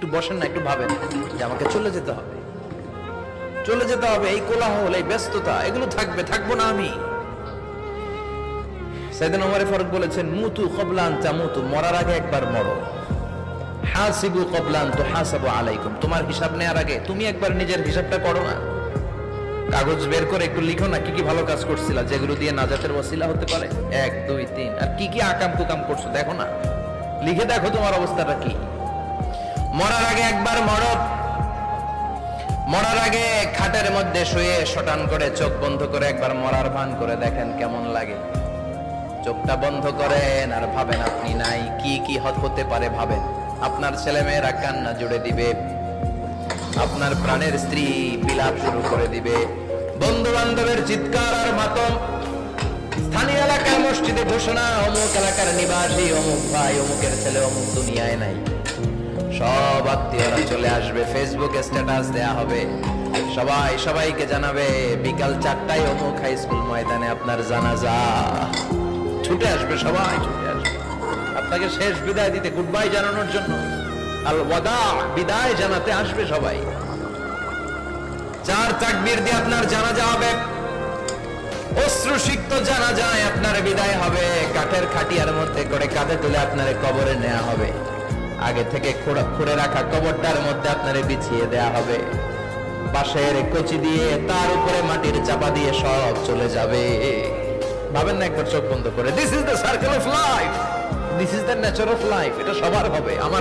একটু বসেন না, একটু ভাবেন যে আমাকে চলে যেতে হবে, চলে যেতে হবে। এই কোলাহল, এই ব্যস্ততা, এগুলো থাকবে, থাকবো না আমি। সাইয়েদনা ওমর ফারুক বলেছেন, মুতু ক্বাবলা আন তামুতু, মরার আগে একবার মরো। হাসিবু ক্বাবলা আন তুহাসাবু আলাইকুম, তোমার হিসাব নেওয়ার আগে তুমি একবার নিজের হিসাবটা করো না। কাগজ বের করে একটু লিখো না, কি কি ভালো কাজ করছিলা, যেগুলো দিয়ে নাজাতের ওসিলা হতে পারে, 1 2 3, আর কি কি আকাম কুকাম করছো দেখো না, লিখে দেখো তোমার অবস্থাটা কি। মরার আগে একবার মরো। মরার আগে খাটের মধ্যে শুয়ে শটান করে চোখ বন্ধ করে একবার মরার ভান করে দেখেন কেমন লাগে। চোখটা বন্ধ করেন আর ভাবেন আপনি নাই, কি কি হতে পারে ভাবেন। আপনার ছেলে মেয়েরা কান্না জুড়ে দিবে, আপনার প্রাণের স্ত্রী বিলাপ শুরু করে দিবে, বন্ধু বান্ধবের চিৎকার আর মাতম, স্থানীয় এলাকার মসজিদে ঘোষণা, অমুক এলাকার নিবাসী অমুক ভাই অমুকের ছেলে অমুক দুনিয়ায় নাই। সব আত্মীয়রা চলে আসবে, ফেসবুকে স্ট্যাটাস দেয়া হবে, সবাই সবাইকে জানাবে বিকাল 4টায় অমুক হাই স্কুল ময়দানে আপনার জানাজা। ছুটে আসবে, সবাই ছুটে আসবে আপনাকে শেষ বিদায় দিতে, গুড বাই জানানোর জন্য, আল ওয়াদা, বিদায় জানাতে আসবে সবাই। 4 তাকবীর দিয়ে আপনার জানাজা হবে, অশ্রুসিক্ত জানাজায় আপনার বিদায় হবে, কাঠের খাটিয়ার মধ্যে করে কাঁধে তুলে আপনার কবরে নেওয়া হবে, আগে থেকে খুঁড়ে রাখা কবরটার মধ্যে আপনারে বিছিয়ে দেয়া হবে, বাঁশের কচি দিয়ে তার উপরে মাটির চাপা দিয়ে সব চলে যাবে। ভাবেন না একবার চোখ বন্ধ করে, this is the circle of life, this is the nature of life, এটা সবার হবে, আমার